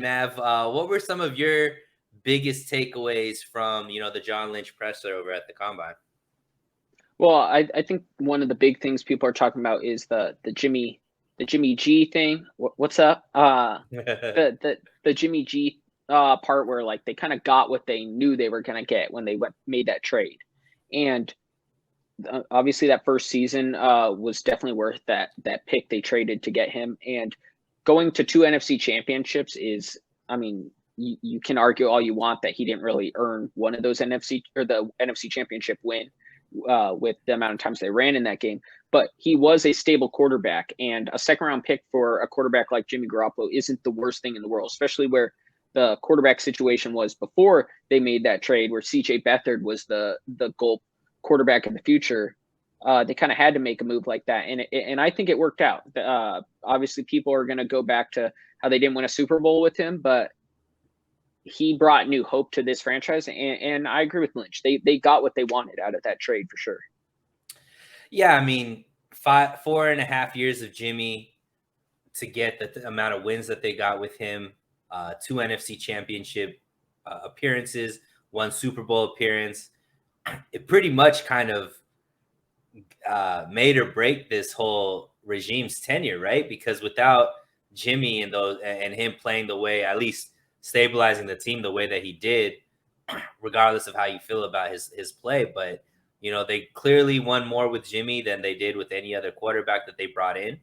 Mav, what were some of your biggest takeaways from, the John Lynch presser over at the Combine? Well, I think one of the big things people are talking about is the Jimmy G thing. What's up? The Jimmy G part where like they kind of got what they knew they were gonna get when they made that trade, and obviously that first season was definitely worth that pick they traded to get him. And going to 2 NFC championships is, I mean, you can argue all you want that he didn't really earn one of those NFC or the NFC championship win with the amount of times they ran in that game. But he was a stable quarterback, and a second round pick for a quarterback like Jimmy Garoppolo isn't the worst thing in the world, especially where the quarterback situation was before they made that trade, where CJ Beathard was the goal quarterback in the future. They kind of had to make a move like that, and I think it worked out. Obviously, people are going to go back to how they didn't win a Super Bowl with him, but he brought new hope to this franchise, and I agree with Lynch. They got what they wanted out of that trade for sure. Yeah, I mean, 4.5 years of Jimmy to get the amount of wins that they got with him, 2 NFC championship appearances, 1 Super Bowl appearance. It pretty much kind of made or break this whole regime's tenure, right? Because without Jimmy and him playing the way, at least stabilizing the team the way that he did, regardless of how you feel about his play, but they clearly won more with Jimmy than they did with any other quarterback that they brought in,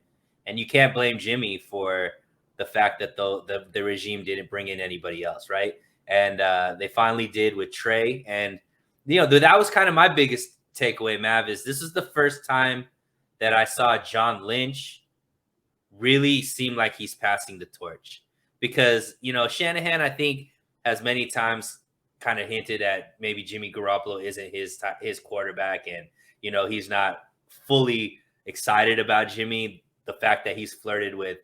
and you can't blame Jimmy for the fact that the regime didn't bring in anybody else, right? And they finally did with Trey, and that was kind of my biggest takeaway, Mav, is this is the first time that I saw John Lynch really seem like he's passing the torch. Because, Shanahan, I think, has many times kind of hinted at maybe Jimmy Garoppolo isn't his quarterback, and, he's not fully excited about Jimmy. The fact that he's flirted with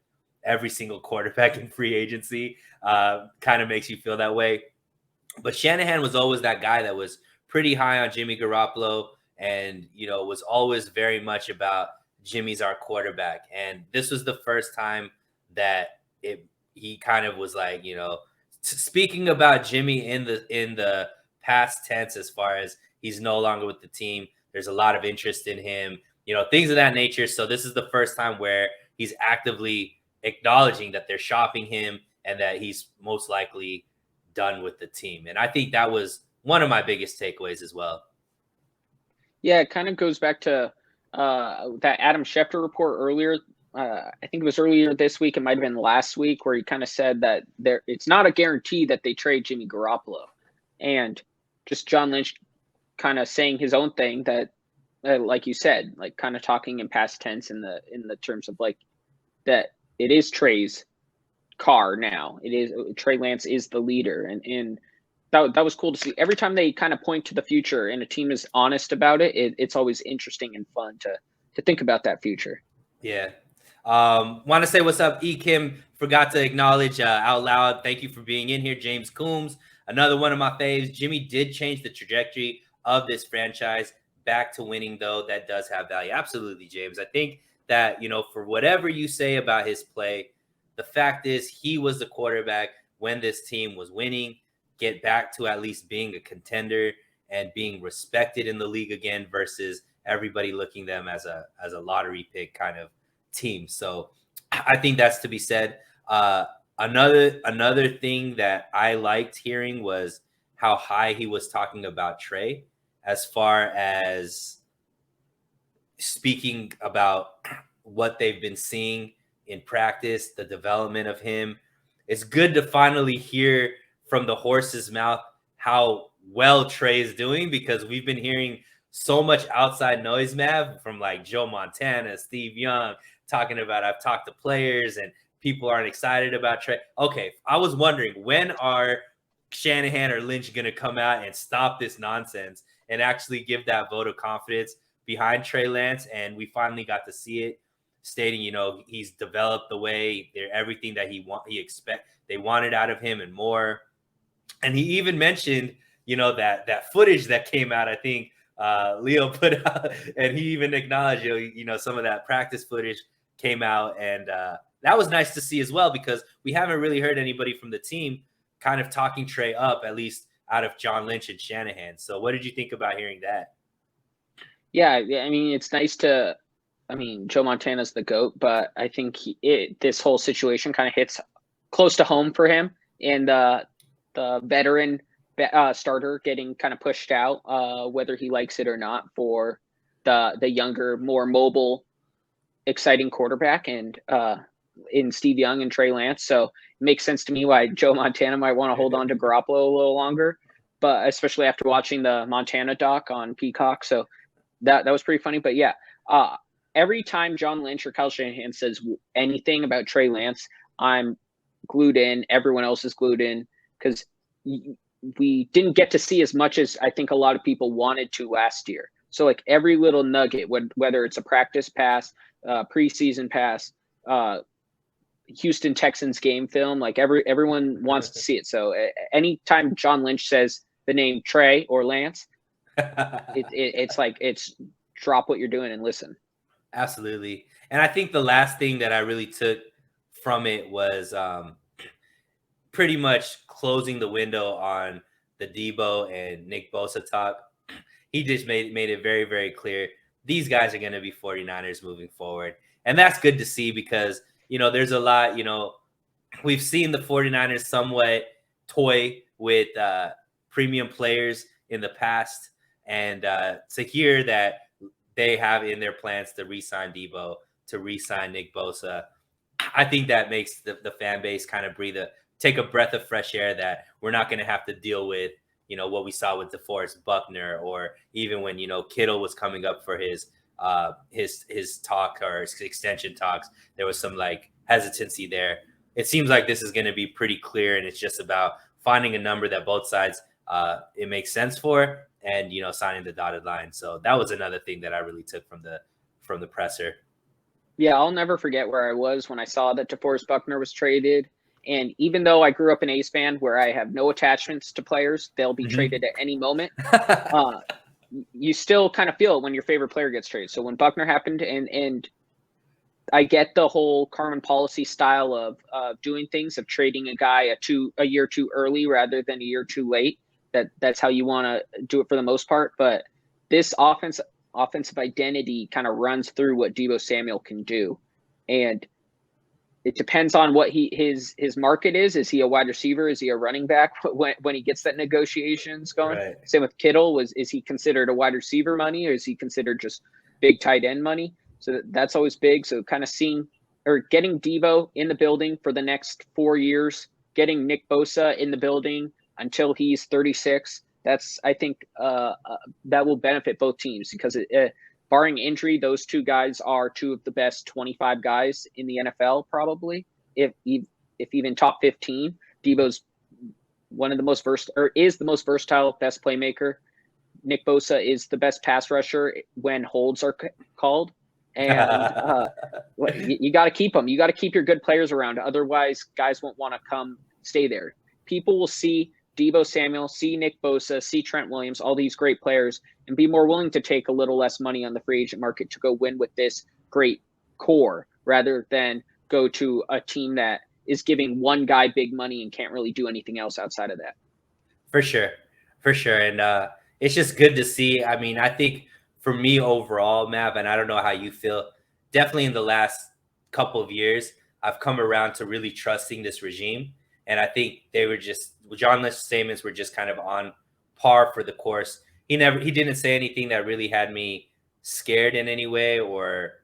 every single quarterback in free agency kind of makes you feel that way. But Shanahan was always that guy that was pretty high on Jimmy Garoppolo, and was always very much about Jimmy's our quarterback. And this was the first time that he kind of was like, speaking about Jimmy in the past tense, as far as he's no longer with the team. There's a lot of interest in him, things of that nature. So this is the first time where he's actively acknowledging that they're shopping him and that he's most likely done with the team. And I think that was one of my biggest takeaways as well. Yeah, it kind of goes back to that Adam Schefter report earlier. I think it was earlier this week. It might have been last week, where he kind of said that it's not a guarantee that they trade Jimmy Garoppolo, and just John Lynch kind of saying his own thing that, like you said, like kind of talking in past tense in the terms of like that it is Trey's car now. It is Trey Lance is the leader, and that was cool to see. Every time they kind of point to the future and a team is honest about it, it's always interesting and fun to think about that future. Yeah. Want to say what's up, E. Kim. Forgot to acknowledge out loud. Thank you for being in here, James Coombs. Another one of my faves. Jimmy did change the trajectory of this franchise back to winning, though. That does have value. Absolutely, James. I think that, for whatever you say about his play, the fact is he was the quarterback when this team was winning. Get back to at least being a contender and being respected in the league again, versus everybody looking them as a lottery pick kind of team. So I think that's to be said. Another thing that I liked hearing was how high he was talking about Trey, as far as speaking about what they've been seeing in practice, the development of him. It's good to finally hear from the horse's mouth how well Trey is doing, because we've been hearing so much outside noise, Mav, from like Joe Montana, Steve Young, talking about I've talked to players and people aren't excited about Trey. Okay, I was wondering, when are Shanahan or Lynch going to come out and stop this nonsense and actually give that vote of confidence behind Trey Lance? And we finally got to see it, stating, he's developed the way, everything that they wanted out of him and more. And he even mentioned, that footage that came out, I think Leo put out, and he even acknowledged, some of that practice footage came out, and that was nice to see as well, because we haven't really heard anybody from the team kind of talking Trey up, at least out of John Lynch and Shanahan. So what did you think about hearing that? Yeah, I mean, it's nice to. I mean, Joe Montana's the GOAT, but I think this whole situation kind of hits close to home for him, and the veteran starter getting kind of pushed out, whether he likes it or not, for the younger, more mobile, exciting quarterback, and in Steve Young and Trey Lance. So it makes sense to me why Joe Montana might want to hold on to Garoppolo a little longer, but especially after watching the Montana doc on Peacock. So that was pretty funny. But yeah, every time John Lynch or Kyle Shanahan says anything about Trey Lance, I'm glued in. Everyone else is glued in, because we didn't get to see as much as I think a lot of people wanted to last year. So like every little nugget, whether it's a practice pass, preseason pass, Houston Texans game film, like everyone wants to see it. So anytime John Lynch says the name Trey or Lance, it's like, it's drop what you're doing and listen. Absolutely. And I think the last thing that I really took from it was pretty much closing the window on the Deebo and Nick Bosa talk. He just made it very, very clear these guys are going to be 49ers moving forward. And that's good to see, because, there's a lot, we've seen the 49ers somewhat toy with premium players in the past. And to hear that they have in their plans to re-sign Deebo, to re-sign Nick Bosa, I think that makes the fan base kind of take a breath of fresh air, that we're not going to have to deal with, what we saw with DeForest Buckner, or even when, Kittle was coming up for his talk or his extension talks, there was some like hesitancy there. It seems like this is going to be pretty clear, and it's just about finding a number that both sides it makes sense for, and signing the dotted line. So that was another thing that I really took from the presser. Yeah, I'll never forget where I was when I saw that DeForest Buckner was traded. And even though I grew up an A's fan where I have no attachments to players, they'll be traded at any moment. You still kind of feel it when your favorite player gets traded. So when Buckner happened, and I get the whole Carmen policy style of doing things, of trading a guy a year too early rather than a year too late. That's how you want to do it for the most part. But this offensive identity kind of runs through what Deebo Samuel can do, and it depends on what his market is. Is he a wide receiver? Is he a running back when he gets that negotiations going? Right. Same with Kittle. Is he considered a wide receiver money, or is he considered just big tight end money? So that's always big. So kind of getting Deebo in the building for the next 4 years, getting Nick Bosa in the building until he's 36. I think that will benefit both teams, because barring injury, those two guys are two of the best 25 guys in the NFL, probably, if even top 15. Deebo's one of the most is the most versatile, best playmaker. Nick Bosa is the best pass rusher when holds are called. And you got to keep them. You got to keep your good players around. Otherwise, guys won't want to stay there. People will see Deebo Samuel, see Nick Bosa, see Trent Williams, all these great players, and be more willing to take a little less money on the free agent market to go win with this great core, rather than go to a team that is giving one guy big money and can't really do anything else outside of that. For sure. And it's just good to see. I mean, I think for me overall, Mav, and I don't know how you feel, definitely in the last couple of years, I've come around to really trusting this regime. And I think John Lynch's statements were just kind of on par for the course. He didn't say anything that really had me scared in any way or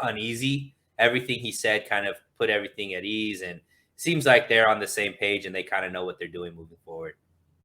uneasy. Everything he said kind of put everything at ease, and seems like they're on the same page and they kind of know what they're doing moving forward.